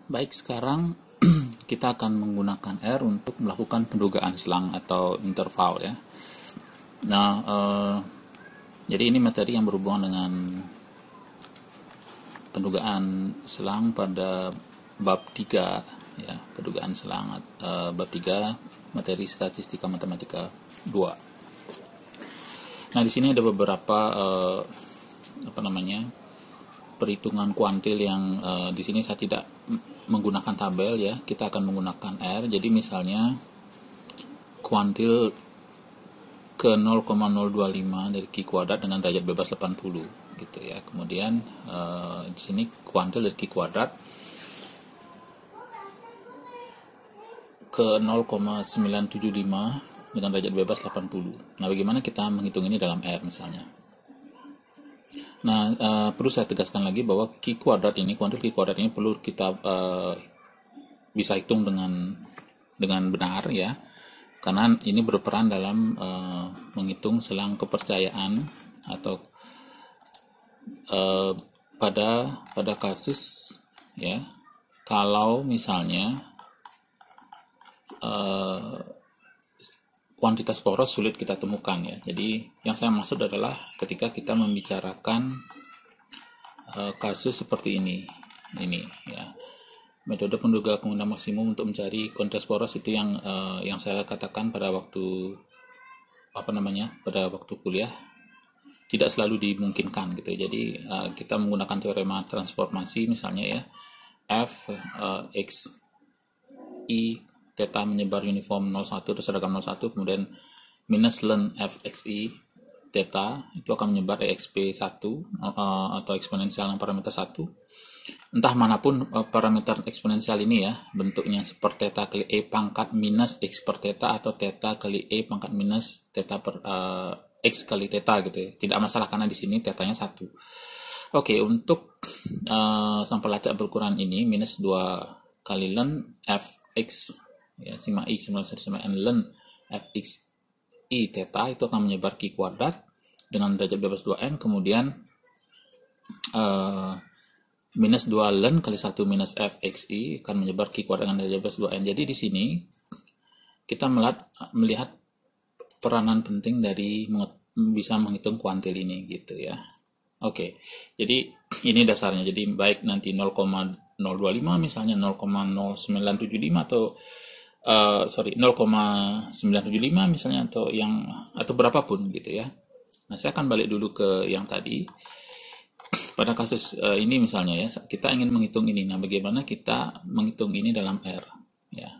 Baik, sekarang kita akan menggunakan R untuk melakukan pendugaan selang atau interval ya. Nah, jadi ini materi yang berhubungan dengan pendugaan selang pada bab 3 ya, pendugaan selang bab 3 materi statistika matematika 2. Nah, di sini ada beberapa perhitungan kuantil yang di sini saya tidak menggunakan tabel ya, kita akan menggunakan R. Jadi misalnya kuantil ke 0,025 dari Q kuadrat dengan derajat bebas 80 gitu ya. Kemudian di sini kuantil dari Q kuadrat ke 0,975 dengan derajat bebas 80. Nah, bagaimana kita menghitung ini dalam R misalnya? Nah, perlu saya tegaskan lagi bahwa Q kuadrat ini, kuantil Q kuadrat ini perlu kita bisa hitung dengan benar ya, karena ini berperan dalam menghitung selang kepercayaan atau pada kasus ya, kalau misalnya kuantitas poros sulit kita temukan ya. Jadi yang saya maksud adalah ketika kita membicarakan kasus seperti ini ya, metode penduga kemungkinan maksimum untuk mencari kuantitas poros itu yang saya katakan pada waktu pada waktu kuliah tidak selalu dimungkinkan gitu. Jadi kita menggunakan teorema transformasi misalnya ya, f x i theta menyebar uniform 01 atau seragam 01, kemudian minus ln fxi theta itu akan menyebar exp 1 atau eksponensial yang parameter 1. Entah manapun parameter eksponensial ini ya, bentuknya seperti theta kali e pangkat minus x per theta atau theta kali e pangkat minus theta per x kali theta gitu ya. Tidak masalah karena di sini thetanya 1. Oke, untuk sampel acak berukuran ini minus 2 kali ln fx ya, sigma i sama n ln fx i theta itu akan menyebar Q kuadrat dengan derajat bebas 2n, kemudian minus 2 ln kali 1 minus fxi akan menyebar Q kuadrat dengan derajat bebas 2n. Jadi di sini kita melihat peranan penting dari bisa menghitung kuantil ini gitu ya. Oke, jadi ini dasarnya. Jadi baik nanti 0,025 misalnya 0,0975 atau 0,975 misalnya atau berapapun gitu ya. Nah, saya akan balik dulu ke yang tadi. Pada kasus ini misalnya ya, kita ingin menghitung ini. Nah, bagaimana kita menghitung ini dalam R ya.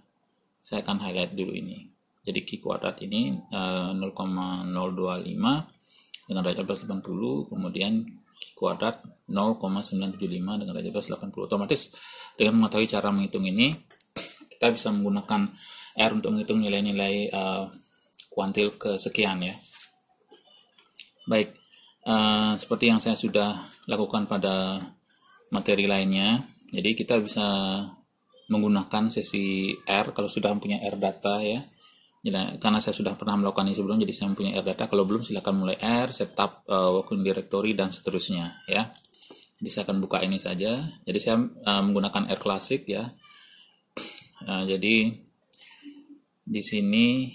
Saya akan highlight dulu ini. Jadi Q kuadrat ini 0,025 dengan derajat plus 80, kemudian Q kuadrat 0,975 dengan derajat plus 80. Otomatis dengan mengetahui cara menghitung ini, kita bisa menggunakan R untuk menghitung nilai-nilai kuantil kesekian ya. Baik, seperti yang saya sudah lakukan pada materi lainnya, jadi kita bisa menggunakan sesi R kalau sudah mempunyai R data ya. Jadi, karena saya sudah pernah melakukan ini sebelum, jadi saya mempunyai R data. Kalau belum, silakan mulai R, setup working directory dan seterusnya ya. Jadi saya akan buka ini saja. Jadi saya menggunakan R klasik ya. Jadi di sini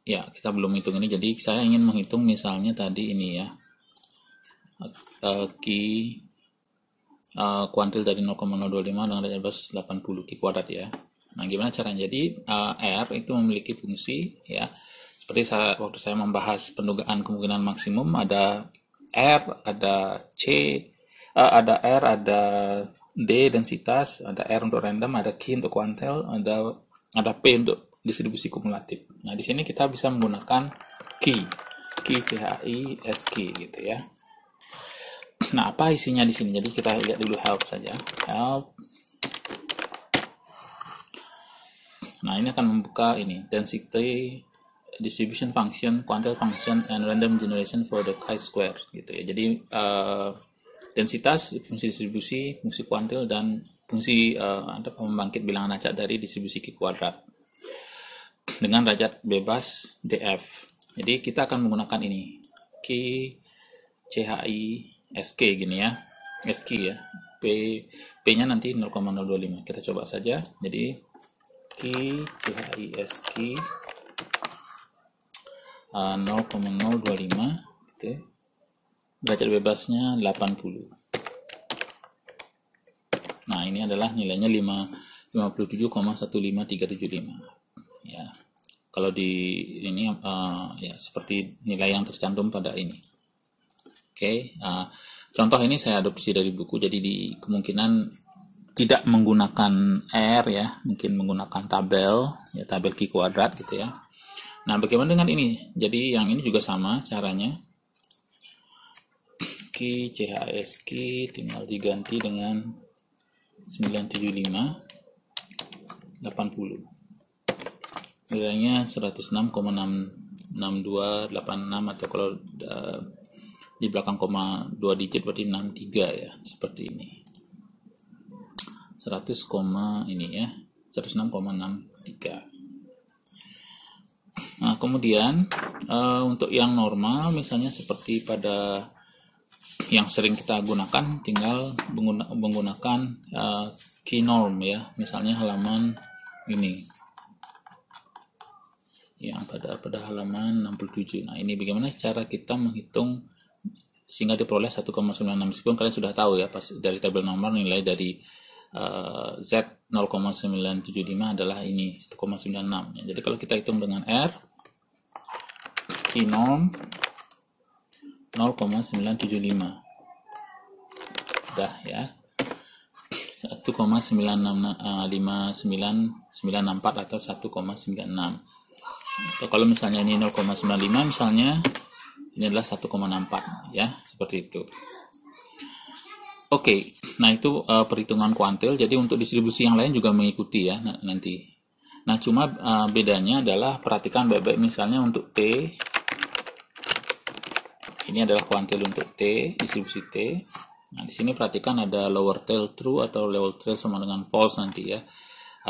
ya, kita belum hitung ini. Jadi saya ingin menghitung misalnya tadi ini ya, kuantil dari 0,025 dengan derajat bebas 80 Q kuadrat ya. Nah, gimana caranya? Jadi R itu memiliki fungsi ya, seperti waktu saya membahas pendugaan kemungkinan maksimum, ada R, ada ada R, ada D densitas, ada R untuk random, ada Q untuk kuantil, ada P untuk distribusi kumulatif. Nah, di sini kita bisa menggunakan Q CHI SQ gitu ya. Nah, apa isinya di sini? Jadi kita lihat dulu help saja. Help. Nah, ini akan membuka ini density distribution function, quantile function, and random generation for the chi-square gitu ya. Jadi densitas, fungsi distribusi, fungsi kuantil, dan fungsi pembangkit bilangan acak dari distribusi Q kuadrat dengan derajat bebas df. Jadi kita akan menggunakan ini Q CHI SK gini ya, SQ ya. P-nya nanti 0,025. Kita coba saja. Jadi CHISK 0,025, derajat bebasnya 80. Nah, ini adalah nilainya 57,15375. Ya. Kalau di ini ya seperti nilai yang tercantum pada ini. Oke. Contoh ini saya adopsi dari buku, jadi di kemungkinan tidak menggunakan R ya, mungkin menggunakan tabel ya, tabel Q kuadrat gitu ya. Nah, bagaimana dengan ini? Jadi yang ini juga sama caranya. CHISK tinggal diganti dengan 975 80. Nilainya 106,66286, atau kalau di belakang koma 2 digit berarti 63 ya, seperti ini. 100, ini ya, 106,63. Nah, kemudian untuk yang normal misalnya seperti pada yang sering kita gunakan, tinggal menggunakan KeyNorm ya, misalnya halaman ini yang pada halaman 67. Nah, ini bagaimana cara kita menghitung sehingga diperoleh 1,96, meskipun kalian sudah tahu ya pas dari tabel nomor nilai dari Z 0,975 adalah ini 1,96 ya. Jadi kalau kita hitung dengan R, KeyNorm 0,975 udah ya, 1,964 atau 1,96. Atau kalau misalnya ini 0,95 misalnya, ini adalah 1,64 ya, seperti itu. Oke, nah itu perhitungan kuantil. Jadi untuk distribusi yang lain juga mengikuti ya nanti. Nah, cuma bedanya adalah perhatikan baik-baik, misalnya untuk T, ini adalah kuantil untuk T, distribusi T. Nah, di sini perhatikan ada lower tail true atau lower tail sama dengan false nanti ya.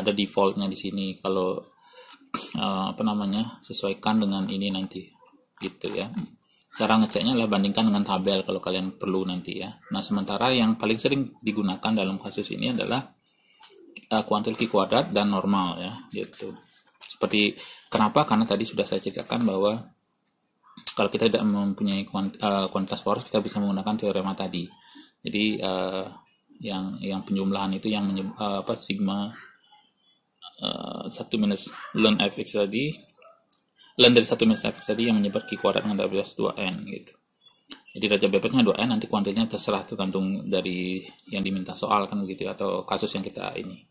Ada defaultnya di sini. Kalau sesuaikan dengan ini nanti, gitu ya. Cara ngeceknya adalah bandingkan dengan tabel kalau kalian perlu nanti ya. Nah, sementara yang paling sering digunakan dalam kasus ini adalah kuantil Q kuadrat dan normal ya, gitu. Seperti kenapa? Karena tadi sudah saya ceritakan bahwa kalau kita tidak mempunyai kuantitas poros, kita bisa menggunakan teorema tadi. Jadi yang penjumlahan itu yang sigma 1 minus ln fx tadi, ln dari 1 minus fx tadi yang menyebar Q kuadrat dengan derajat bebas 2n gitu. Jadi derajat bebasnya 2n, nanti kuantilnya terserah tergantung dari yang diminta soal kan begitu, atau kasus yang kita ini.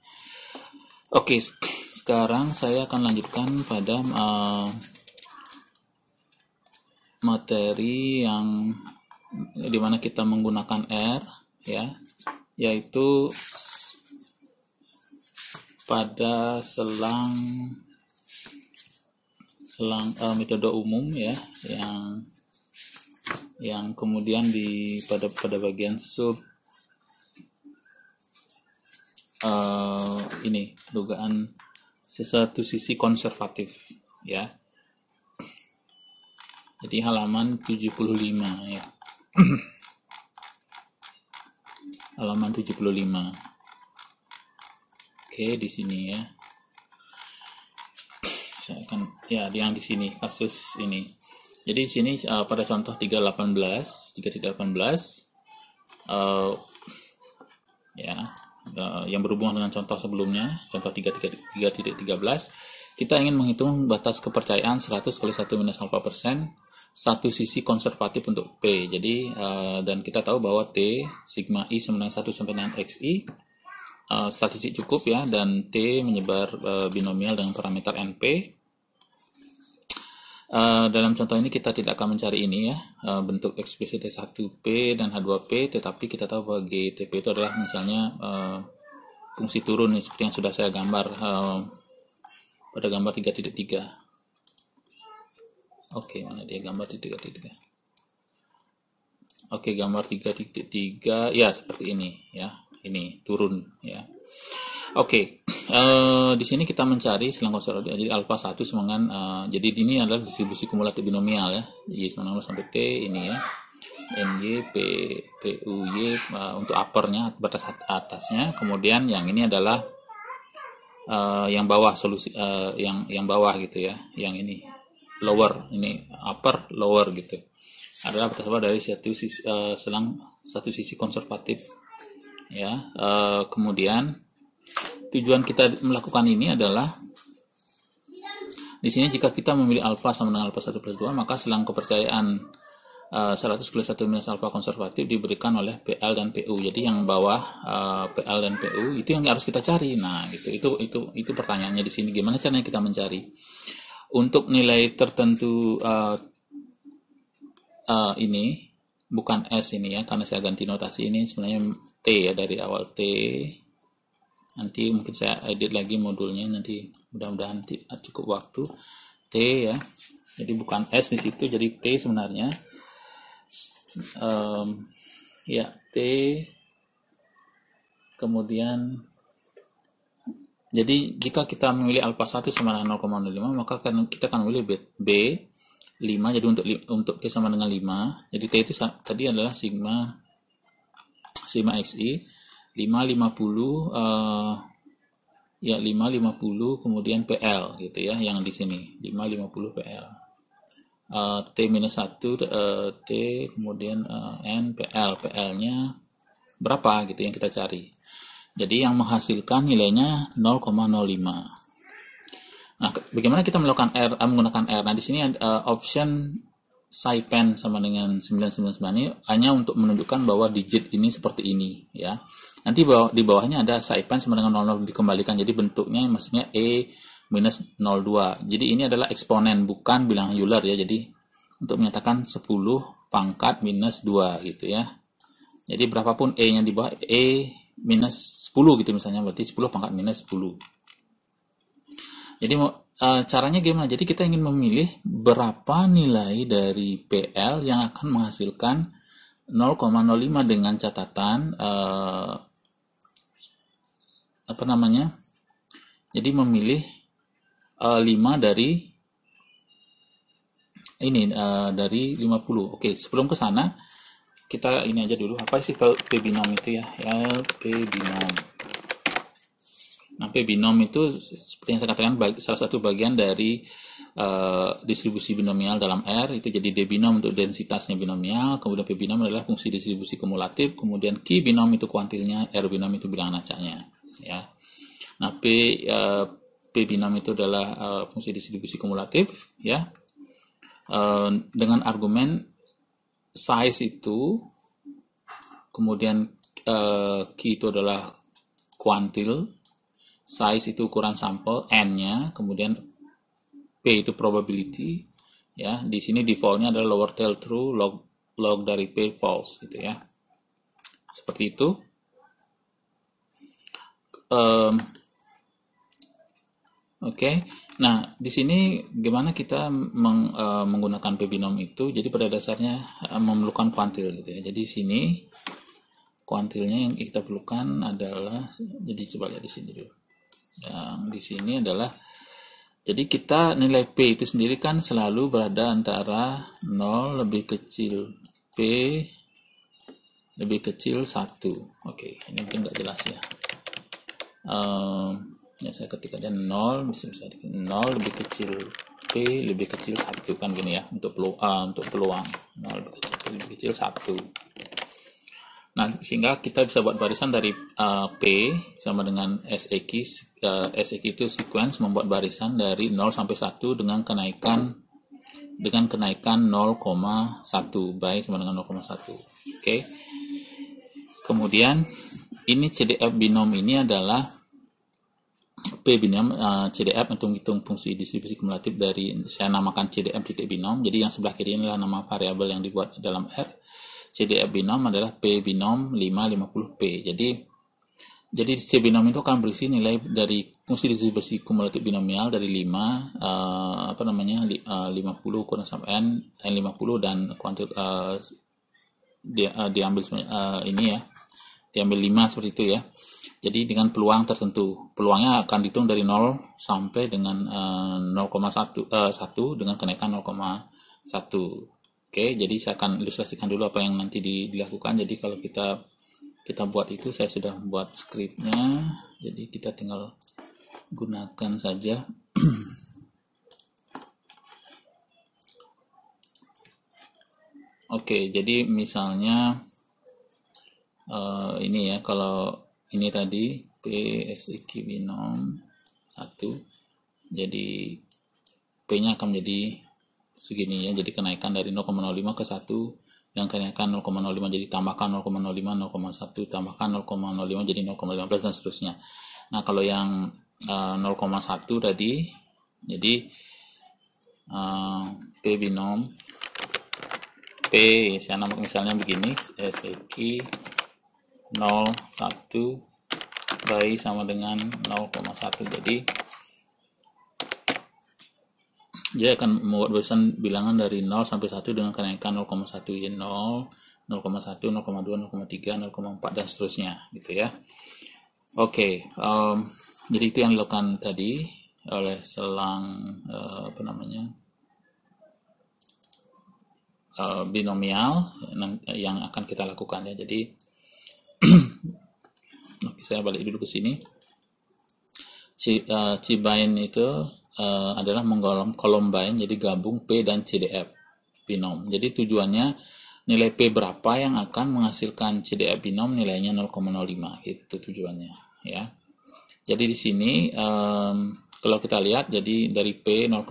Oke, sekarang saya akan lanjutkan pada materi yang dimana kita menggunakan R ya, yaitu pada selang metode umum ya, yang kemudian pada bagian sub ini dugaan sesuatu sisi konservatif ya. Jadi halaman 75 ya. Halaman 75. Oke, di sini ya. Saya akan yang di sini kasus ini. Jadi di sini pada contoh 3.18 yang berhubungan dengan contoh sebelumnya, contoh 3.13, kita ingin menghitung batas kepercayaan 100 kali 1 minus alpha persen satu sisi konservatif untuk P. Jadi dan kita tahu bahwa T sigma I sama dengan 1 sampai dengan XI statistik cukup ya, dan T menyebar binomial dengan parameter NP. Dalam contoh ini kita tidak akan mencari ini ya, bentuk eksplisit T1P dan H2P, tetapi kita tahu bahwa GTP itu adalah misalnya fungsi turun nih, seperti yang sudah saya gambar pada gambar 3.3. Oke, mana dia gambar 3.3? Oke, gambar 3.3 ya, seperti ini ya. Ini turun ya. Oke, di sini kita mencari selang konservatif. Jadi alpha 1 sama dengan jadi ini adalah distribusi kumulatif binomial ya. Y sama 0 sampai T ini ya. NY, PUY untuk uppernya, batas atasnya. Kemudian yang ini adalah yang bawah, solusi yang bawah gitu ya. Yang ini lower, ini upper, lower gitu. Adalah batas bawah dari satu sisi konservatif ya. Kemudian tujuan kita melakukan ini adalah di sini jika kita memilih alfa sama dengan alfa 1 plus 2, maka selang kepercayaan 100 plus 1 minus alfa konservatif diberikan oleh PL dan PU. Jadi yang bawah PL dan PU itu yang harus kita cari. Nah, itu pertanyaannya di sini, gimana caranya kita mencari untuk nilai tertentu. Ini bukan S ini ya, karena saya ganti notasi, ini sebenarnya T ya, dari awal T. Nanti mungkin saya edit lagi modulnya, nanti mudah-mudahan cukup waktu. T ya, jadi bukan S di situ, jadi T sebenarnya. Ya, T. Kemudian jadi jika kita memilih alfa 1 sama dengan 0,05, maka kita akan memilih B 5, jadi untuk T sama dengan 5. Jadi T itu tadi adalah sigma XI 5 50 ya 5 50, kemudian PL gitu ya, yang di sini 5 50 PL. T minus 1 T, kemudian N PL-nya berapa gitu yang kita cari. Jadi yang menghasilkan nilainya 0,05. Nah, bagaimana kita melakukan menggunakan R? Nah, di sini option SciPen sama dengan 999 ini hanya untuk menunjukkan bahwa digit ini seperti ini ya. Nanti di bawahnya ada SciPen sama dengan 00 dikembalikan. Jadi bentuknya maksudnya E minus 02. Jadi ini adalah eksponen, bukan bilangan Euler ya. Jadi untuk menyatakan 10 pangkat minus 2 gitu ya. Jadi berapapun E-nya di bawah, E minus 10 gitu misalnya, berarti 10 pangkat minus 10. Jadi caranya gimana? Jadi kita ingin memilih berapa nilai dari PL yang akan menghasilkan 0,05 dengan catatan apa namanya? Jadi memilih 5 dari ini dari 50. Oke, sebelum ke sana kita ini aja dulu. Apa sih P binom itu ya? P binom. Nah, P binom itu seperti yang saya katakan salah satu bagian dari distribusi binomial dalam R. Itu jadi D binom untuk densitasnya binomial, kemudian P binom adalah fungsi distribusi kumulatif, kemudian Q binom itu kuantilnya, R binom itu bilangan acaknya ya. Nah, P binom itu adalah fungsi distribusi kumulatif ya, dengan argumen size itu, kemudian Q itu adalah kuantil, size itu ukuran sampel, N-nya, kemudian P itu probability ya. Di sini defaultnya adalah lower tail true, log dari P false gitu ya. Seperti itu. Oke. Nah, di sini gimana kita menggunakan P binom itu? Jadi pada dasarnya memerlukan kuantil gitu ya. Jadi sini kuantilnya yang kita perlukan adalah, jadi coba lihat di sini dulu. Yang di sini adalah, jadi kita nilai P itu sendiri kan selalu berada antara 0 lebih kecil P lebih kecil 1. Oke, ini mungkin nggak jelas ya. Ya saya ketik aja 0, bisa 0 lebih kecil P lebih kecil 1 kan gini ya, untuk peluang 0 lebih kecil 1. Nah, sehingga kita bisa buat barisan dari P sama dengan SEQ. SEQ itu sequence, membuat barisan dari 0 sampai 1 dengan kenaikan 0,1 by sama dengan 0,1. Oke. Kemudian ini CDF binom ini adalah P binom, CDF untuk menghitung fungsi distribusi kumulatif dari, saya namakan CDF titik binom. Jadi yang sebelah kiri inilah nama variabel yang dibuat dalam R. CDF binom adalah P binom 550P. Jadi C binom itu akan berisi nilai dari fungsi distribusi kumulatif binomial dari 5 50 kurang sampai N50 dan kuantil diambil ini ya. Diambil 5 seperti itu ya. Jadi dengan peluang tertentu. Peluangnya akan dihitung dari 0 sampai dengan 0,1 dengan kenaikan 0,1. Oke, jadi saya akan ilustrasikan dulu apa yang nanti dilakukan. Jadi kalau kita buat itu, saya sudah buat skripnya, jadi kita tinggal gunakan saja. Oke, jadi misalnya ini ya, kalau ini tadi PSIQ binom 1, jadi P-nya akan menjadi segini ya, jadi kenaikan dari 0,05 ke 1, yang kenaikan 0,05 jadi tambahkan 0,05, 0,1 tambahkan 0,05 jadi 0,15 dan seterusnya. Nah, kalau yang 0,1 tadi, jadi P binom P, saya namakan misalnya begini, SEQ 0,1 by sama dengan 0,1, jadi dia akan membuat barisan bilangan dari 0 sampai 1 dengan kenaikan 0,1 ya, 0, 0,1, 0,2, 0,3, 0,4 dan seterusnya gitu ya. Oke, jadi itu yang dilakukan tadi oleh selang binomial yang akan kita lakukan ya. Jadi oke, saya balik dulu ke sini. Combine itu adalah combine, jadi gabung P dan CDF binom. Jadi tujuannya nilai P berapa yang akan menghasilkan CDF binom nilainya 0,05 itu tujuannya ya. Jadi di sini kalau kita lihat, jadi dari P 0,0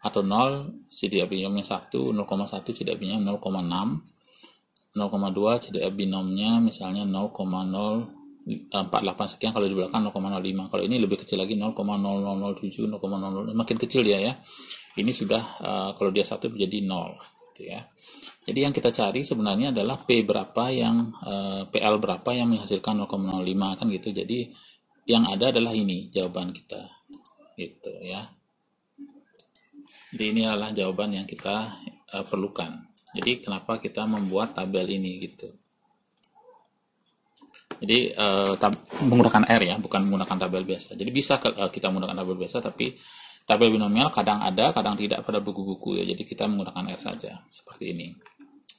atau 0 CDF binomnya 1, 0,1 CDF binomnya 0,6, 0,2 CDF binomnya misalnya 0,048 sekian, kalau di belakang 0,05. Kalau ini lebih kecil lagi 0,0007, 0,00, makin kecil dia ya. Ini sudah kalau dia 1 menjadi 0 gitu ya. Jadi yang kita cari sebenarnya adalah P berapa yang PL berapa yang menghasilkan 0,05 kan gitu. Jadi yang ada adalah ini jawaban kita gitu ya. Jadi ini adalah jawaban yang kita perlukan. Jadi kenapa kita membuat tabel ini gitu. Jadi menggunakan R ya, bukan menggunakan tabel biasa. Jadi bisa kita menggunakan tabel biasa, tapi tabel binomial kadang ada, kadang tidak pada buku-buku ya. Jadi kita menggunakan R saja, seperti ini.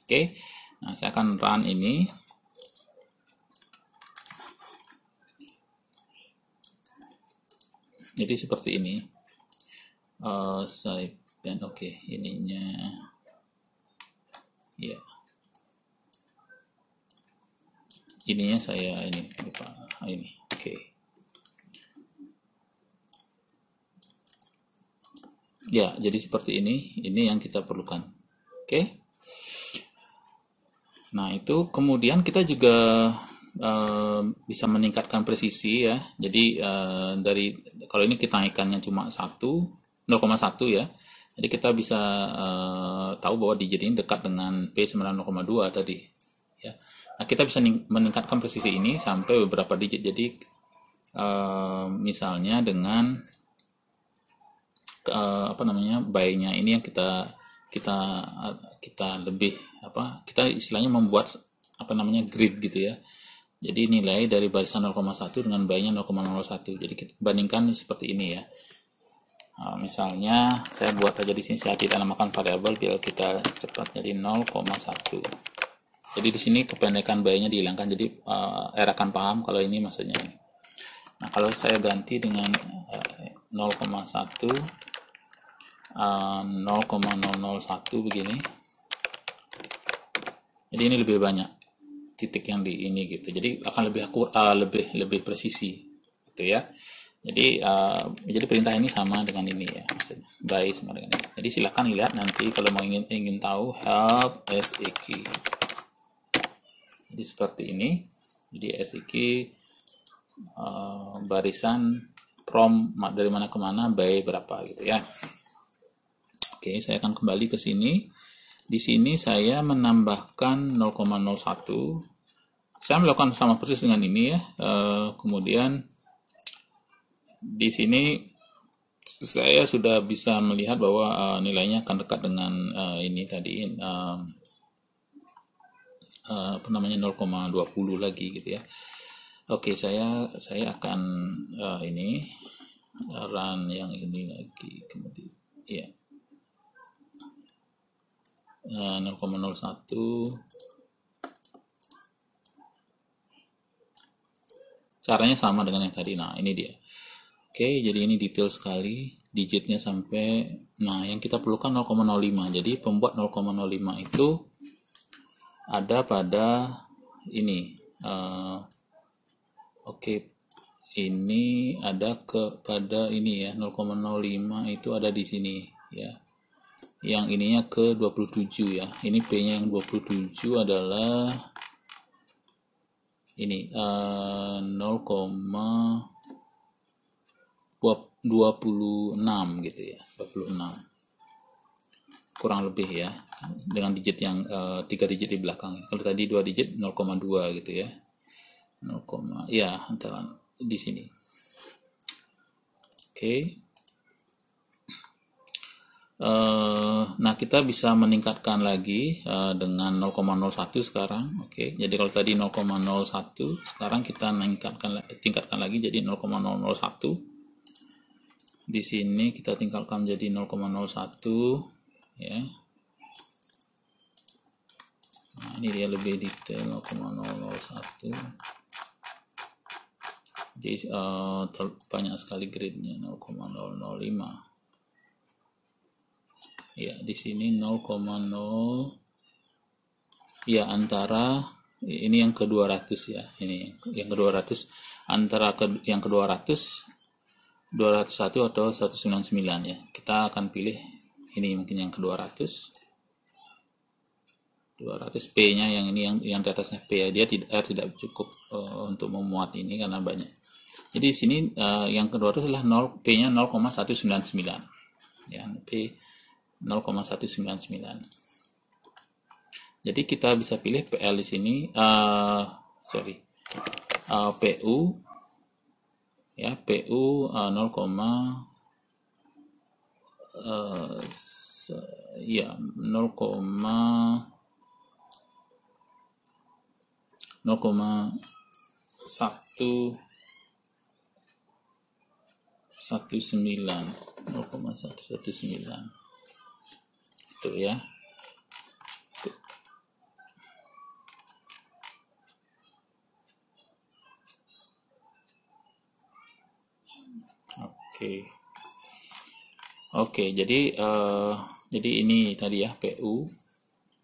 Oke, nah saya akan run ini. Jadi seperti ini. Oke, ininya ya. Ininya saya ini lupa ini. Oke. Ya, jadi seperti ini yang kita perlukan. Oke. Nah, itu kemudian kita juga bisa meningkatkan presisi ya. Jadi dari kalau ini kita naikkannya cuma 0,1 ya. Jadi kita bisa tahu bahwa digit ini dekat dengan P 9,02 tadi ya. Nah, kita bisa meningkatkan presisi ini sampai beberapa digit. Jadi misalnya dengan by-nya ini yang kita lebih kita istilahnya membuat grid gitu ya. Jadi nilai dari barisan 0,1 dengan by-nya 0,01. Jadi kita bandingkan seperti ini ya. Misalnya saya buat aja di sini, saya tidak namakan variabel biar kita cepat, jadi 0,1. Jadi di sini kependekan by-nya dihilangkan, jadi R akan paham kalau ini maksudnya ini. Nah, kalau saya ganti dengan 0,1 0,001 begini, jadi ini lebih banyak titik yang di ini gitu, jadi akan lebih presisi gitu ya. Jadi perintah ini sama dengan ini ya, maksudnya by sama dengan ini. Jadi silakan lihat nanti kalau mau ingin tahu help SEQ. Jadi seperti ini. Jadi SEQ barisan from dari mana ke mana by berapa gitu ya. Oke, saya akan kembali ke sini. Di sini saya menambahkan 0,01. Saya melakukan sama persis dengan ini ya. Kemudian di sini saya sudah bisa melihat bahwa nilainya akan dekat dengan ini tadi 0,20 lagi gitu ya. Oke, saya akan ini run yang ini lagi, kemudian ya. 0,01. Caranya sama dengan yang tadi. Nah, ini dia. Oke, jadi ini detail sekali, digitnya sampai, nah yang kita perlukan 0,05. Jadi pembuat 0,05 itu ada pada ini. Oke, ini ada pada ini ya, 0,05 itu ada di sini ya. Yang ininya ke 27 ya. Ini P-nya yang 27 adalah ini 0,26 gitu ya, 26 kurang lebih ya, dengan digit yang 3 digit di belakang. Kalau tadi 2 digit 0,2 gitu ya, 0, ya antara di sini. Oke. Nah, kita bisa meningkatkan lagi dengan 0,01 sekarang. Oke, jadi kalau tadi 0,01, sekarang kita tingkatkan lagi jadi 0,001. Di sini kita tingkatkan jadi 0,01 ya. Nah, ini dia lebih detail 0,001. Jadi banyak sekali gridnya 0,005. Ya, di sini 0,0 ya, antara ini yang ke 200 ya. Ini yang ke 200 antara yang ke 200 201 atau 199 ya. Kita akan pilih ini mungkin yang ke 200 P-nya yang ini yang di atasnya P ya. Dia tidak cukup untuk memuat ini karena banyak. Jadi di sini yang ke 200 adalah P-nya 0,199 ya. P 0,199. Jadi kita bisa pilih PL di sini, PU ya, PU 0,0 ya 0,19 itu ya. Oke, jadi ini tadi ya PU.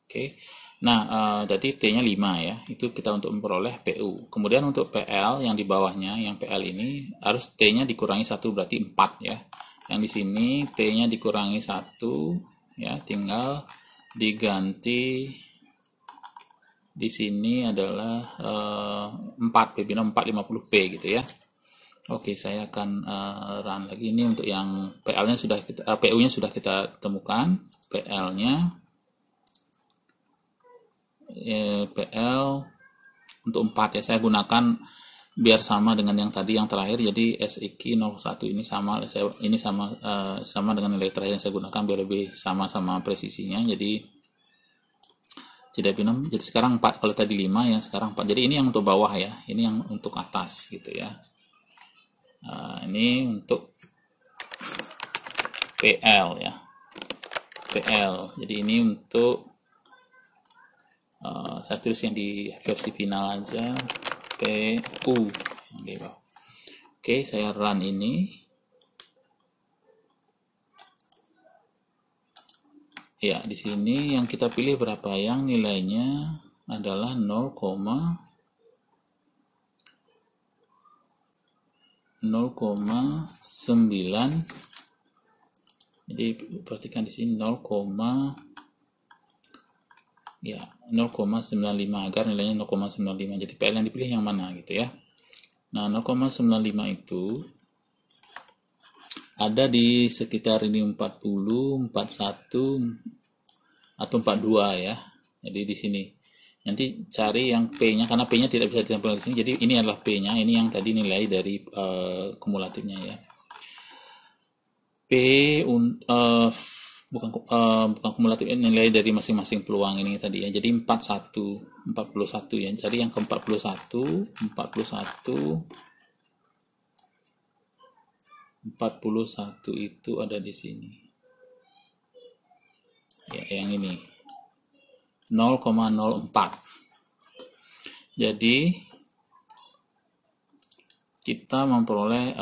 Oke. Nah, jadi T-nya 5 ya. Itu kita untuk memperoleh PU. Kemudian untuk PL yang di bawahnya, yang PL ini harus T-nya dikurangi 1 berarti 4 ya. Yang di sini T-nya dikurangi 1 ya, tinggal diganti di sini adalah 4 P binom 450P gitu ya. Oke, saya akan run lagi. Ini untuk yang PL-nya sudah kita PU-nya sudah kita temukan. PL-nya PL untuk 4 ya. Saya gunakan biar sama dengan yang tadi yang terakhir, jadi SIK 01 ini sama sama dengan nilai terakhir yang saya gunakan biar lebih sama-sama presisinya. Jadi tidak binom, jadi sekarang 4, kalau tadi 5 yang sekarang 4. Jadi ini yang untuk bawah ya, ini yang untuk atas gitu ya. Ini untuk PL ya, PL. Jadi ini untuk saya tulis yang di versi final aja, PU. Oke, saya run ini. Ya, di sini yang kita pilih berapa, yang nilainya adalah 0,9. Jadi perhatikan di sini 0,95 agar nilainya 0,95. Jadi PL yang dipilih yang mana gitu ya. Nah, 0,95 itu ada di sekitar ini 40, 41 atau 42 ya. Jadi di sini nanti cari yang P-nya, karena P-nya tidak bisa ditampilkan di sini. Jadi ini adalah P-nya, ini yang tadi nilai dari kumulatifnya ya. P bukan kumulatif, nilai dari masing-masing peluang ini tadi ya. Jadi 41 ya. Jadi yang ke 41 itu ada di sini. Ya, yang ini. 0,04. Jadi kita memperoleh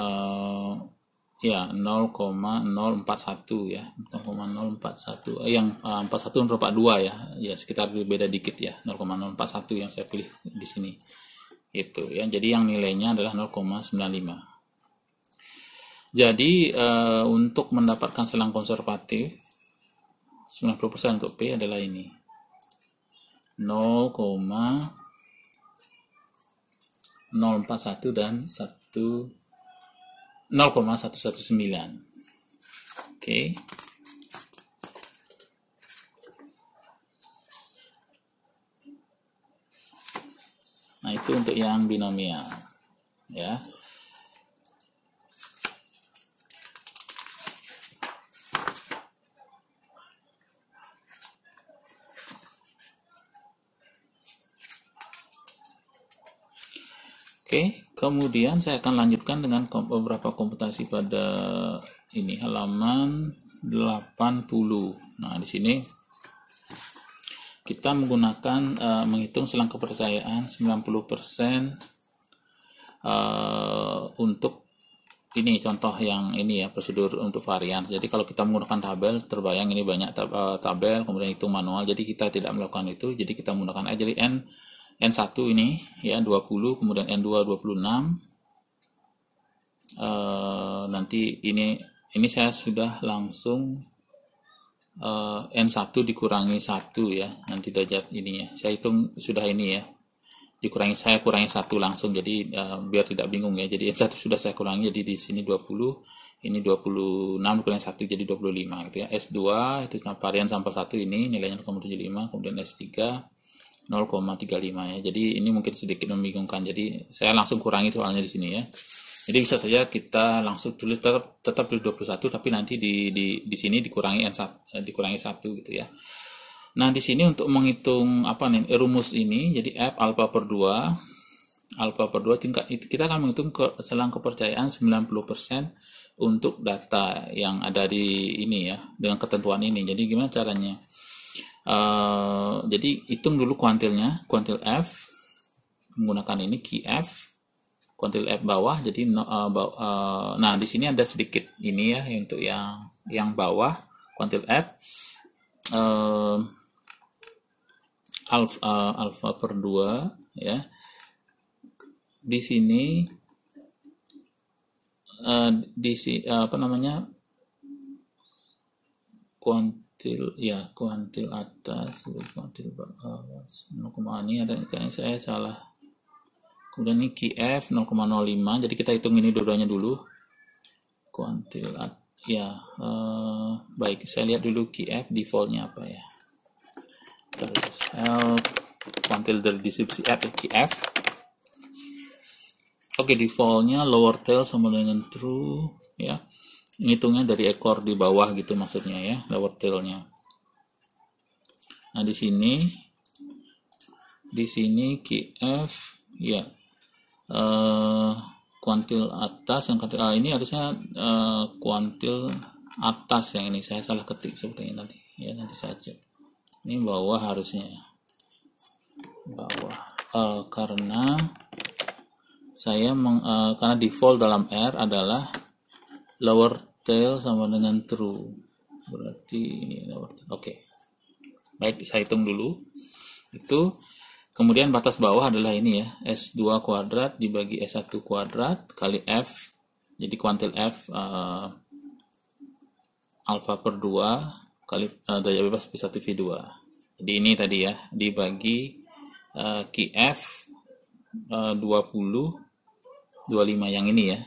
ya 0,041 ya, 0,041 yang 41 merupakan 2 ya, ya sekitar beda dikit ya, 0,041 yang saya pilih di sini itu ya. Jadi yang nilainya adalah 0,95. Jadi untuk mendapatkan selang konservatif 90% untuk P adalah ini 0,041 dan 0,119. Oke. Nah, itu untuk yang binomial ya. Oke, kemudian saya akan lanjutkan dengan beberapa komputasi pada ini halaman 80. Nah, di sini kita menggunakan menghitung selang kepercayaan 90% untuk ini contoh yang ini ya, prosedur untuk varians. Jadi kalau kita menggunakan tabel, terbayang ini banyak tabel, kemudian hitung manual. Jadi kita tidak melakukan itu. Jadi kita menggunakan aja jadi N1 ini ya 20, kemudian N2 26. Nanti ini saya sudah langsung N1 dikurangi 1 ya, nanti derajat ininya. Saya hitung sudah ini ya. Saya kurangi 1 langsung, jadi biar tidak bingung ya. Jadi N1 sudah saya kurangi, jadi di sini 20, ini 26 dikurangi 1 jadi 25 gitu ya. S2 itu varian sampel 1 ini nilainya 0,75, kemudian S3 0,35 ya. Jadi ini mungkin sedikit membingungkan. Jadi saya langsung kurangi soalnya di sini ya. Jadi bisa saja kita langsung tulis tetap di 21, tapi nanti di sini dikurangi dikurangi 1 gitu ya. Nah, di sini untuk menghitung apa nih rumus ini, jadi F alfa per 2 tingkat kita akan menghitung selang kepercayaan 90% untuk data yang ada di ini ya, dengan ketentuan ini. Jadi gimana caranya? Jadi hitung dulu kuantilnya, kuantil F menggunakan ini key F, kuantil F bawah. Jadi nah di sini ada sedikit ini ya untuk yang bawah kuantil F alfa per 2 ya. Di sini apa namanya kuantil atas kuantil bawah 0, ini ada kayaknya saya salah. Kemudian ini QF 0,05, jadi kita hitung ini dua-duanya dulu. Kuantil ya baik, saya lihat dulu QF defaultnya apa ya. Terus kuantil dari distribusi F QF. Oke, defaultnya lower tail sama dengan true ya. Ngitungnya dari ekor di bawah gitu maksudnya ya, lower tailnya. Nah di sini QF ya kuantil atas yang ini harusnya kuantil atas yang ini saya salah ketik sepertinya tadi ya, nanti saya cek. Ini bawah harusnya bawah karena saya karena default dalam R adalah lower tail sama dengan true, berarti ini lower tail. Oke. Baik, saya hitung dulu itu. Kemudian batas bawah adalah ini ya, S2 kuadrat dibagi S1 kuadrat kali F, jadi kuantil F alfa per 2 kali daya bebas P1 V2. Jadi ini tadi ya, dibagi QF 20 25 yang ini ya,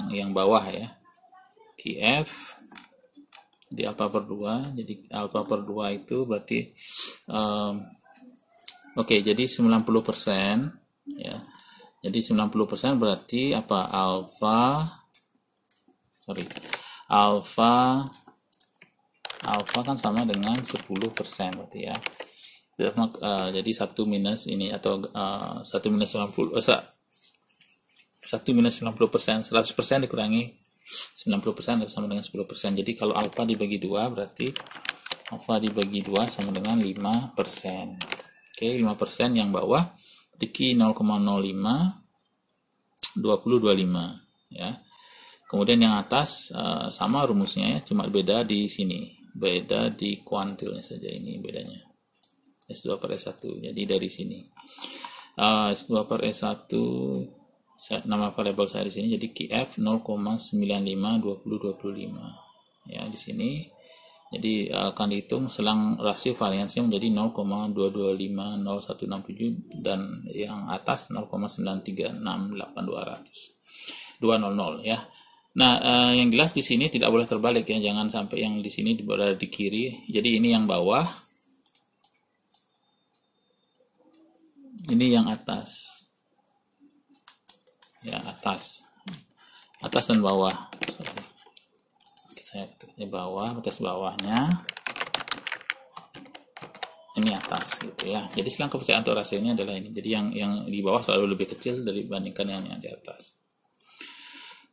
yang bawah ya. QF di alfa per 2, jadi alfa per 2 itu berarti oke, jadi 90% ya. Jadi 90% berarti apa? Alfa kan sama dengan 10% berarti ya. Jadi 1 minus ini atau 1 minus 90 100% dikurangi 90% sama dengan 10%. Jadi kalau alfa dibagi 2 berarti alfa dibagi 2 sama dengan 5%. Oke, 5% yang bawah diki 0,05 2025 ya. Kemudian yang atas sama rumusnya ya, cuma beda di sini, beda di kuantilnya saja, ini bedanya. S2 per S1. Jadi dari sini S2 per S1, nama variabel saya di sini jadi QF 0,95 2025 ya, di sini. Jadi akan dihitung selang rasio variansinya menjadi 0,225067 dan yang atas 0,9368200 ya. Nah, yang jelas di sini tidak boleh terbalik ya, jangan sampai yang di sini berada di kiri. Jadi ini yang bawah, ini yang atas. Ya, atas dan bawah. Saya ketiknya bawah, atas bawahnya ini atas gitu ya. Jadi silang kepercayaan untuk rasio ini adalah ini. Jadi yang di bawah selalu lebih kecil dibandingkan yang di atas.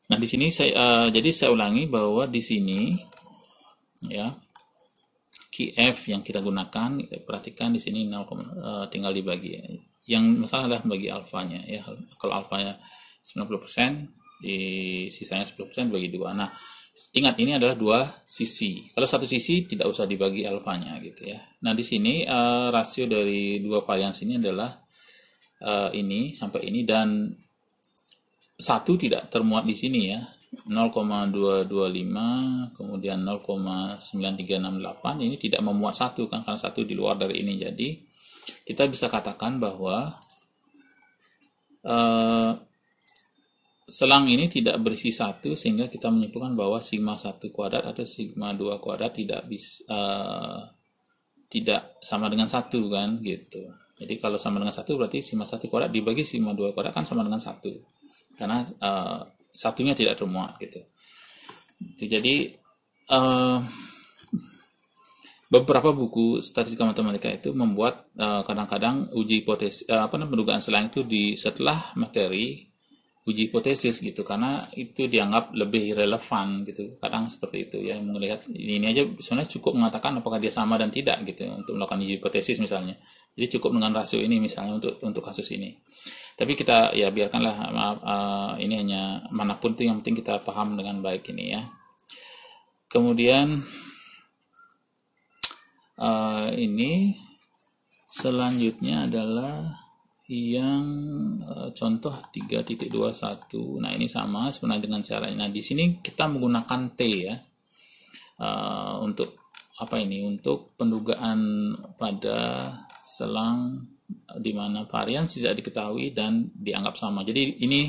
Nah, di sini saya ulangi bahwa di sini ya QF yang kita gunakan, perhatikan di sini 0, tinggal dibagi. Yang masalah adalah bagi alfanya ya. Kalau alfanya 90%, di sisanya 10% bagi 2. Nah, ingat ini adalah dua sisi. Kalau satu sisi tidak usah dibagi alfanya gitu ya. Nah, di sini rasio dari dua varians ini adalah ini sampai ini, dan satu tidak termuat di sini ya. 0,225 kemudian 0,9368 ini tidak memuat satu kan, karena satu di luar dari ini. Jadi kita bisa katakan bahwa selang ini tidak berisi satu, sehingga kita menyimpulkan bahwa sigma 1 kuadrat atau sigma 2 kuadrat tidak sama dengan satu kan gitu. Jadi kalau sama dengan satu berarti sigma 1 kuadrat dibagi sigma 2 kuadrat kan sama dengan satu, karena satunya tidak termuat gitu. Jadi beberapa buku statistika matematika itu membuat kadang-kadang uji hipotesis pendugaan selang itu setelah materi uji hipotesis gitu, karena itu dianggap lebih relevan gitu. Kadang seperti itu ya, melihat ini aja sebenarnya cukup mengatakan apakah dia sama dan tidak gitu untuk melakukan uji hipotesis misalnya. Jadi cukup dengan rasio ini misalnya untuk kasus ini. Tapi kita ya biarkanlah, ini hanya manapun itu, yang penting kita paham dengan baik ini ya. Kemudian ini selanjutnya adalah yang contoh 3.21. Nah, ini sama sebenarnya dengan caranya. Nah, di sini kita menggunakan T ya. Untuk apa ini? Untuk pendugaan pada selang di mana varians tidak diketahui dan dianggap sama. Jadi ini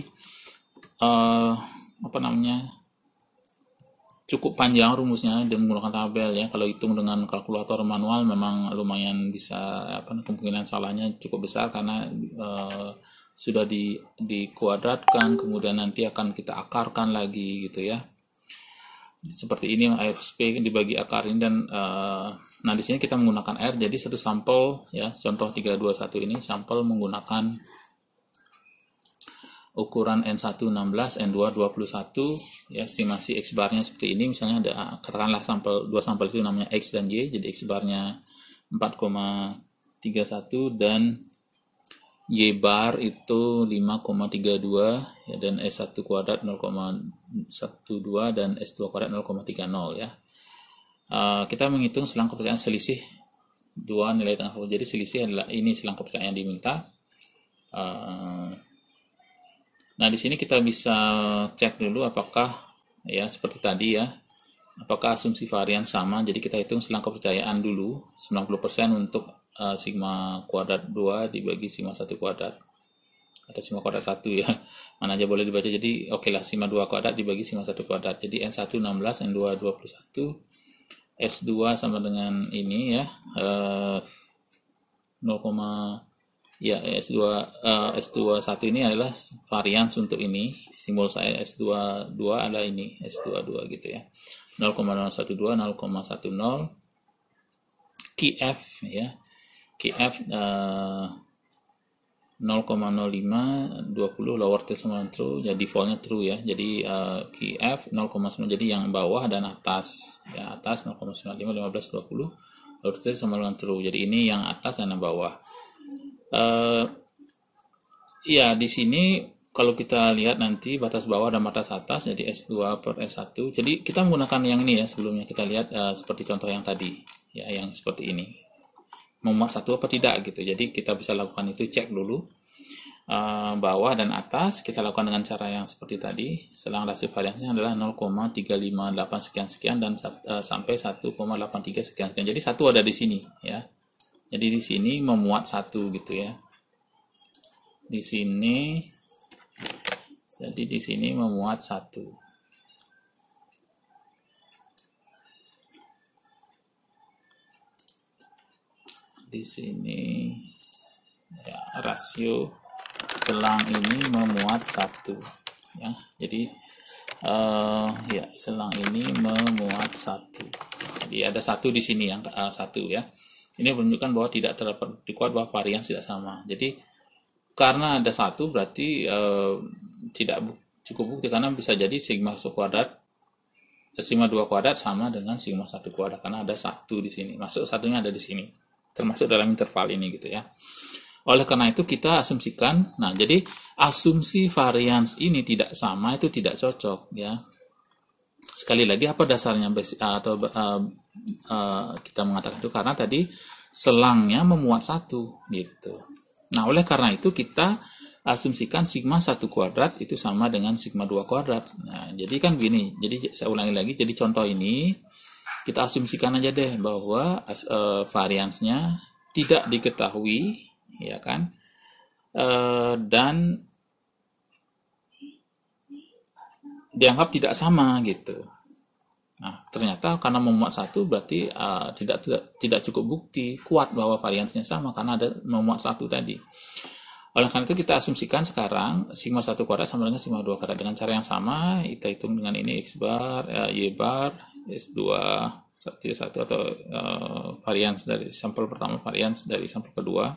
cukup panjang rumusnya dan menggunakan tabel ya. Kalau hitung dengan kalkulator manual memang lumayan bisa kemungkinan salahnya cukup besar, karena sudah dikuadratkan kemudian nanti akan kita akarkan lagi gitu ya. Seperti ini AFP dibagi akar ini, dan nah di sini kita menggunakan R. Jadi satu sampel ya, contoh 321 ini sampel menggunakan ukuran N1 16, N2 21 ya, estimasi X barnya seperti ini. Misalnya ada katakanlah dua sampel itu namanya X dan Y, jadi X barnya 4,31 dan Y bar itu 5,32 ya, dan S1 kuadrat 0,12 dan S2 kuadrat 0,30 ya. Kita menghitung selang kepercayaan selisih dua nilai tengah. Jadi selisih adalah ini selang kepercayaan yang diminta. Nah, di sini kita bisa cek dulu apakah ya seperti tadi ya, apakah asumsi varian sama. Jadi kita hitung selang kepercayaan dulu 90% untuk sigma kuadrat 2 dibagi sigma 1 kuadrat atau sigma kuadrat 1 ya. Mana aja boleh dibaca. Jadi oke lah, sigma 2 kuadrat dibagi sigma 1 kuadrat. Jadi N1 16, N2 21, S2 sama dengan ini ya, 0, ya S21 ini adalah varians untuk ini. Simbol saya S22 adalah ini S22 gitu ya. 0,012 0,10 QF ya. QF 0,05 20 lower tail sama dengan true, ya defaultnya true ya. Jadi key F 0,9, jadi yang bawah dan atas ya, atas 0,95 15 20 lower tail sama dengan true. Jadi ini yang atas dan yang bawah. Ya di sini kalau kita lihat nanti batas bawah dan batas atas, jadi S2 per S1. Jadi kita menggunakan yang ini ya, sebelumnya kita lihat seperti contoh yang tadi ya, yang seperti ini. Memuat satu apa tidak gitu. Jadi kita bisa lakukan itu, cek dulu bawah dan atas. Kita lakukan dengan cara yang seperti tadi. Selang rasio variansinya adalah 0,358 sekian-sekian dan sampai 1,83 sekian-sekian. Jadi satu ada di sini ya. Jadi di sini memuat satu gitu ya. Di sini, jadi di sini memuat satu. Di sini ya, rasio selang ini memuat satu ya. Jadi ya, selang ini memuat satu. Jadi ada satu di sini yang satu ya. Ini menunjukkan bahwa tidak terdapat bukti kuat bahwa varians tidak sama. Jadi karena ada satu berarti tidak cukup bukti, karena bisa jadi sigma 1 kuadrat, sigma 2 kuadrat sama dengan sigma 1 kuadrat karena ada satu di sini. Masuk satunya ada di sini, termasuk dalam interval ini gitu ya. Oleh karena itu kita asumsikan, nah jadi asumsi varians ini tidak sama itu tidak cocok ya. Sekali lagi apa dasarnya atau kita mengatakan itu karena tadi selangnya memuat satu gitu. Nah oleh karena itu kita asumsikan sigma 1 kuadrat itu sama dengan sigma 2 kuadrat. Nah jadi kan gini, jadi saya ulangi lagi, jadi contoh ini kita asumsikan aja deh bahwa variansnya tidak diketahui ya kan, dan dianggap tidak sama gitu. Nah ternyata karena memuat satu berarti tidak cukup bukti kuat bahwa variansnya sama karena ada memuat satu tadi. Oleh karena itu kita asumsikan sekarang sigma 1 kuadrat sama dengan sigma 2 kuadrat dengan cara yang sama. Kita hitung dengan ini x bar, y bar, S2 1 atau varians dari sampel pertama, varians dari sampel kedua.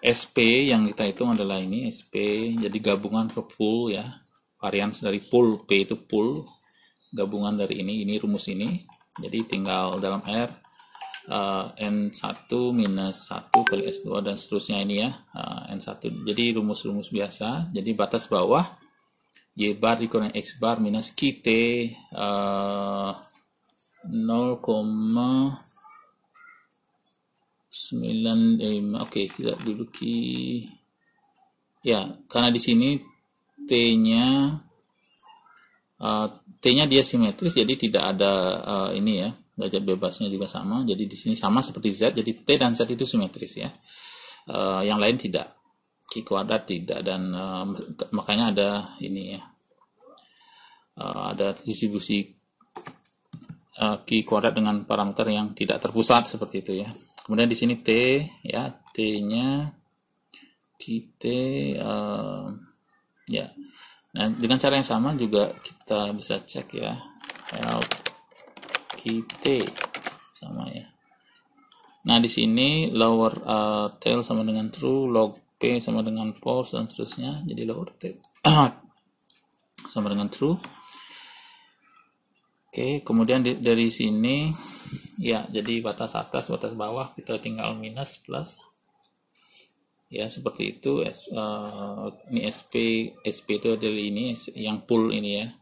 SP yang kita hitung adalah ini SP, jadi gabungan per pool ya. Varians dari pool, P itu pool, gabungan dari ini rumus ini. Jadi tinggal dalam R N1 minus 1 kali S2 dan seterusnya ini ya, N1. Jadi rumus-rumus biasa. Jadi batas bawah Y bar dikurangi X bar minus QT 0,95. Oke, kita dulu ya, karena di sini T-nya dia simetris, jadi tidak ada ini ya, derajat bebasnya juga sama. Jadi di sini sama seperti Z, jadi T dan Z itu simetris ya. Yang lain tidak, Q kuadrat tidak, dan makanya ada ini ya, ada distribusi Q kuadrat dengan parameter yang tidak terpusat seperti itu ya. Kemudian di sini T ya, T-nya QT ya. Nah, dengan cara yang sama juga kita bisa cek ya, help QT sama ya. Nah, di sini lower tail sama dengan true, log P sama dengan false dan seterusnya. Jadi lower tail sama dengan true. Oke, kemudian dari sini ya, jadi batas atas, batas bawah kita tinggal minus plus. Ya, seperti itu. Ini SP itu adalah ini yang pool ini ya.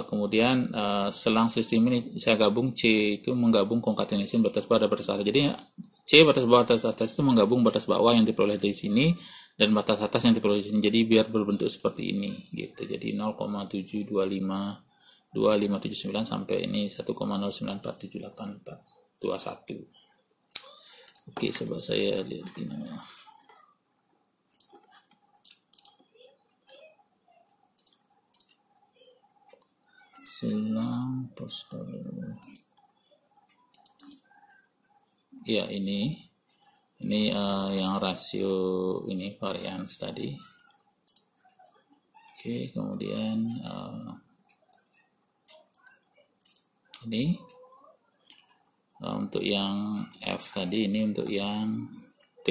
Kemudian selang sistem ini saya gabung, C itu menggabung concatenation batas bawah dan batas atas. Jadi C batas bawah batas atas itu menggabung batas bawah yang diperoleh dari sini dan batas atas yang diperoleh dari sini. Jadi biar berbentuk seperti ini gitu. Jadi 0,7252579 sampai ini 1,0947821. Oke, coba saya lihat ini. Selang postal. Ya, ini yang rasio ini varians tadi. Oke, kemudian ini untuk yang F tadi, ini untuk yang T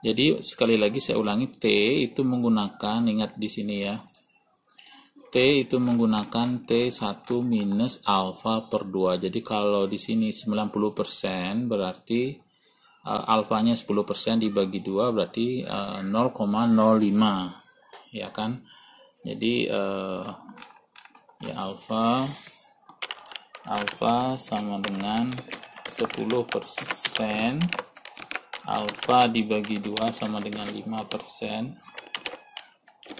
Jadi sekali lagi saya ulangi, T itu menggunakan, ingat di sini ya, T itu menggunakan T1 minus alfa per 2. Jadi kalau di sini 90% berarti alfanya 10% dibagi 2 berarti 0,05, ya kan? Jadi ya alfa sama dengan 10%, alfa dibagi 2 sama dengan 5%,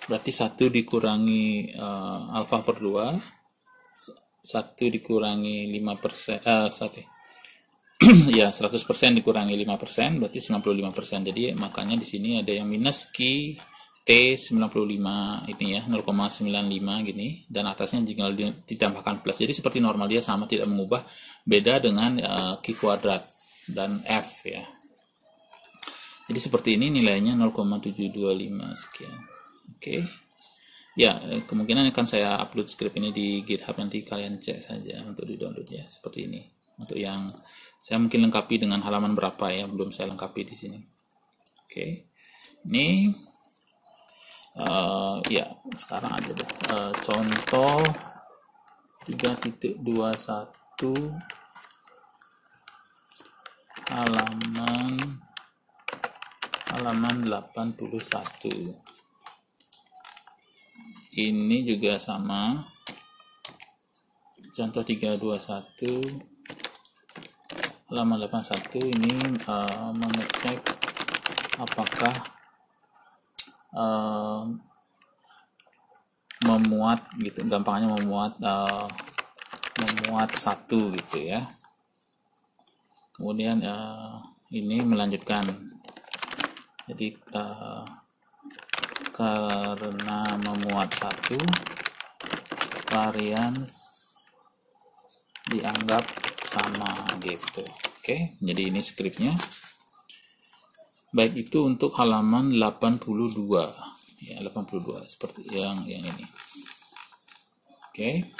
berarti 1 dikurangi alfa per 2, 1 dikurangi 5%, 1 ya 100% dikurangi 5% berarti 95%. Jadi makanya di sini ada yang minus Q T95 ini ya, 0,95 gini, dan atasnya tinggal ditambahkan plus. Jadi seperti normal, dia sama, tidak mengubah, beda dengan Q kuadrat dan F ya. Jadi seperti ini nilainya 0,725 sekian. Oke. Ya, kemungkinan akan saya upload script ini di GitHub, nanti kalian cek saja untuk di-download ya, seperti ini. Untuk yang saya mungkin lengkapi dengan halaman berapa ya, belum saya lengkapi di sini. Oke. Ini ya, sekarang aja deh. Contoh 3.21 halaman 81. Ini juga sama. Contoh 321 halaman 81 ini mengecek apakah memuat gitu, gampangnya memuat satu gitu ya. Kemudian ini melanjutkan, jadi karena memuat satu, varians dianggap sama gitu. Oke, jadi ini skripnya. Baik, itu untuk halaman 82 ya, 82 seperti yang ini. Oke.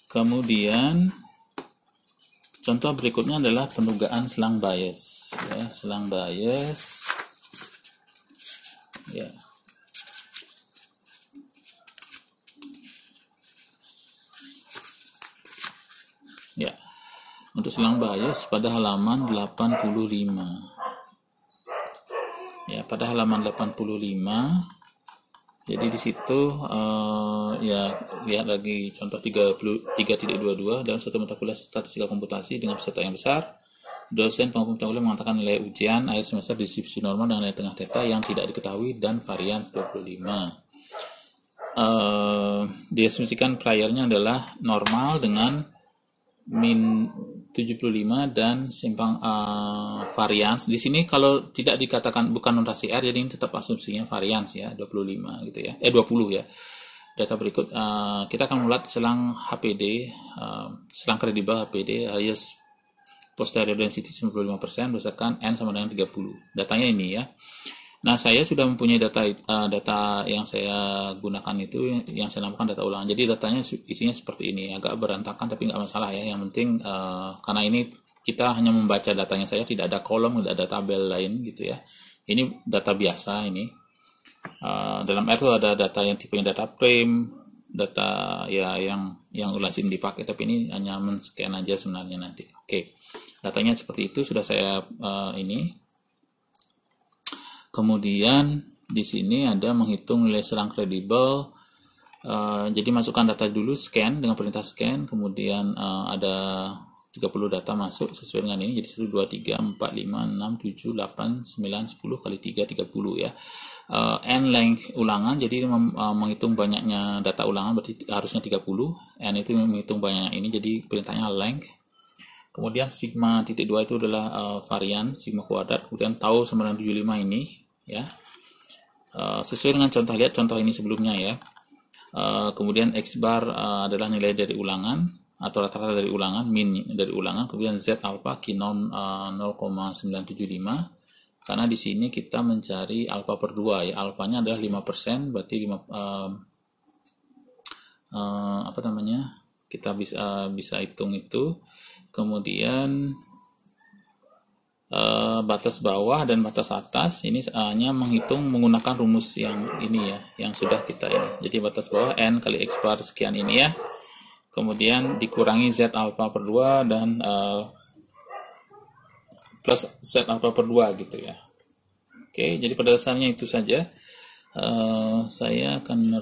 Kemudian contoh berikutnya adalah penugaan selang bias ya, selang bias ya. Ya. Untuk selang bias pada halaman 85. Ya, pada halaman 85. Jadi di situ ya, lihat lagi contoh 3.22 dalam satu mata kuliah statistika komputasi dengan peserta yang besar. Dosen pengampu kuliah mengatakan nilai ujian akhir semester distribusi normal dengan nilai tengah theta yang tidak diketahui dan varians 25. Diasumsikan priornya adalah normal dengan min 75 dan simpang varians. Di sini kalau tidak dikatakan bukan notasi R, jadi ini tetap asumsinya varians ya, 25 gitu ya. 20 ya. Data berikut kita akan melihat selang HPD, selang kredibel HPD alias posterior density 95% berdasarkan N sama dengan 30. Datanya ini ya. Nah, saya sudah mempunyai data yang saya gunakan itu, yang saya namakan data ulangan. Jadi datanya isinya seperti ini, agak berantakan tapi nggak masalah ya. Yang penting karena ini kita hanya membaca datanya saja, tidak ada kolom, tidak ada tabel lain gitu ya. Ini data biasa ini. Dalam R itu ada data yang tipenya data frame, data ya yang lazim dipakai, tapi ini hanya men-scan aja sebenarnya nanti. Oke. Datanya seperti itu sudah saya ini. Kemudian di sini ada menghitung nilai selang kredibel. Jadi masukkan data dulu, scan dengan perintah scan, kemudian ada 30 data masuk sesuai dengan ini. Jadi 1, 2, 3, 4, 5, 6, 7, 8, 9, 10 kali 3, 30 ya. N length ulangan, jadi menghitung banyaknya data ulangan berarti harusnya 30. N itu menghitung banyak ini, jadi perintahnya length. Kemudian sigma titik 2 itu adalah varian sigma kuadrat, kemudian tau sama dengan 75 ini ya. Sesuai dengan contoh, lihat contoh ini sebelumnya ya. Kemudian X bar adalah nilai dari ulangan atau rata-rata dari ulangan, min dari ulangan, kemudian Z alpha Q0 0,975. Karena di sini kita mencari alpha per 2 ya, alfanya adalah 5%, berarti 5 apa namanya? Kita bisa hitung itu. Kemudian batas bawah dan batas atas ini hanya menghitung menggunakan rumus yang ini ya, yang sudah kita ini. Jadi batas bawah n kali x bar sekian ini ya. Kemudian dikurangi z alpha per 2 dan plus z alpha per 2 gitu ya. Oke, jadi pada dasarnya itu saja. Saya akan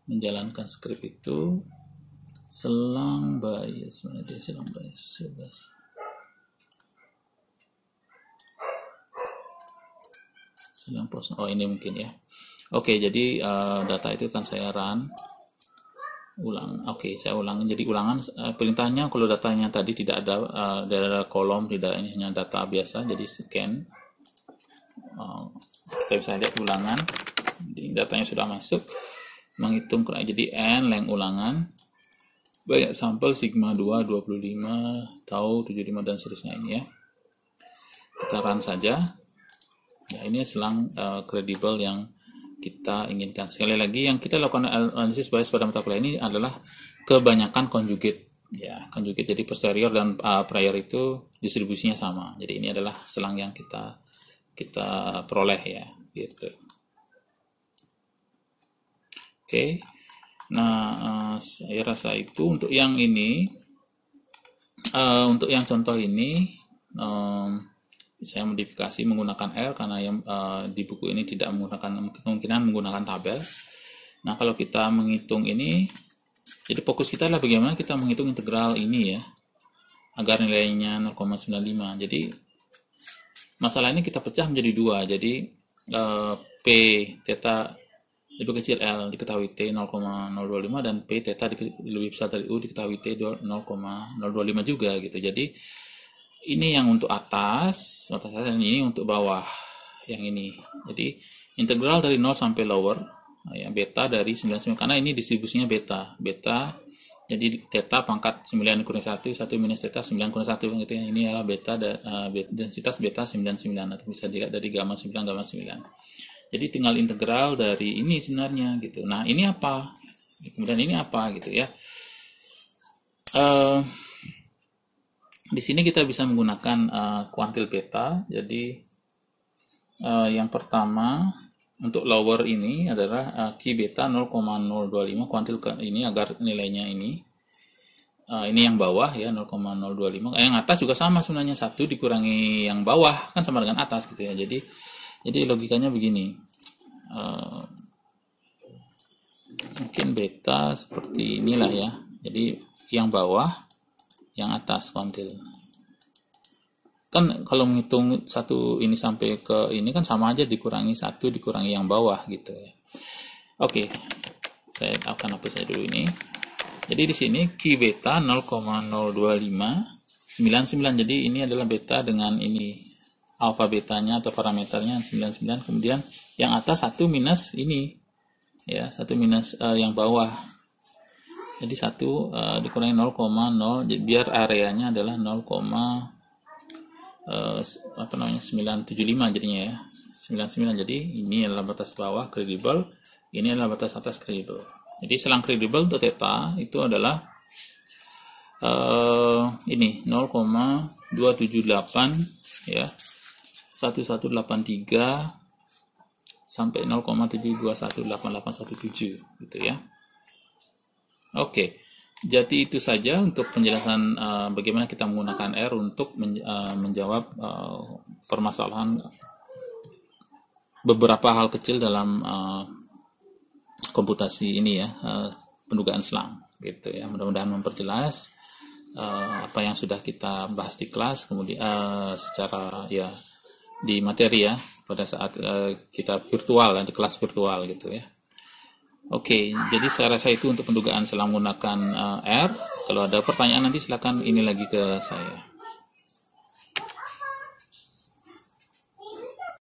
menjalankan skrip itu. Selang bias, mana dia selang bias? Oh ini mungkin ya. Oke, jadi data itu kan saya run ulang. Oke, saya ulang. Jadi ulangan perintahnya kalau datanya tadi tidak ada kolom, tidak, ini hanya data biasa, jadi scan. Kita bisa lihat ulangan. Jadi datanya sudah masuk. Menghitung jadi n length ulangan. Banyak sampel sigma 2 25, tau 75 dan seterusnya ini ya. Kita run saja. Ya, ini selang kredibel yang kita inginkan. Sekali lagi, yang kita lakukan analisis bias pada mata kuliah ini adalah kebanyakan conjugate. Ya, conjugate jadi posterior dan prior itu distribusinya sama. Jadi ini adalah selang yang kita peroleh ya, gitu. Oke. Nah, saya rasa itu untuk yang ini, untuk yang contoh ini. Saya modifikasi menggunakan R karena yang di buku ini tidak menggunakan, kemungkinan menggunakan tabel. Nah, kalau kita menghitung ini, jadi fokus kita adalah bagaimana kita menghitung integral ini ya, agar nilainya 0,95. Jadi masalah ini kita pecah menjadi dua. Jadi P theta lebih kecil L diketahui T 0,025 dan P theta lebih besar dari U diketahui T 0,025 juga gitu. Jadi ini yang untuk atas dan ini untuk bawah yang ini. Jadi integral dari 0 sampai lower ya, beta dari 99 karena ini distribusinya beta. Jadi theta pangkat 9 kurang 1 minus theta 9 kurang 1 gitu ya. Ini adalah beta densitas beta 99 atau bisa dilihat dari gamma 9 gamma 9. Jadi tinggal integral dari ini sebenarnya gitu. Nah, ini apa? Kemudian ini apa gitu ya. Di sini kita bisa menggunakan kuantil beta. Jadi yang pertama untuk lower ini adalah Q beta 0,025 kuantil ini agar nilainya ini yang bawah ya 0,025. Yang atas juga sama sebenarnya, 1 dikurangi yang bawah kan sama dengan atas gitu ya. Jadi logikanya begini. Mungkin beta seperti inilah ya. Jadi yang bawah yang atas kuantil. Kan kalau menghitung satu ini sampai ke ini kan sama aja, dikurangi 1 dikurangi yang bawah gitu ya. Oke. Saya akan hapus saya dulu ini. Jadi di sini Q beta 0,025 99. Jadi ini adalah beta dengan ini alfa betanya atau parameternya 99. Kemudian yang atas 1 minus ini ya, 1 minus yang bawah. Jadi 1 dikurangi 0,0 biar areanya adalah 975 jadinya ya. 99. Jadi ini adalah batas bawah kredibel, ini adalah batas atas kredibel. Jadi selang kredibel untuk theta itu adalah ini 0,278 ya. 1183 sampai 0,7218817 gitu ya. Oke, jadi itu saja untuk penjelasan bagaimana kita menggunakan R untuk menjawab permasalahan beberapa hal kecil dalam komputasi ini ya, pendugaan selang gitu ya. Mudah-mudahan memperjelas apa yang sudah kita bahas di kelas, kemudian secara ya di materi ya pada saat kita virtual di kelas virtual gitu ya. Oke, jadi saya rasa itu untuk pendugaan selang menggunakan R. Kalau ada pertanyaan nanti silakan ini lagi ke saya.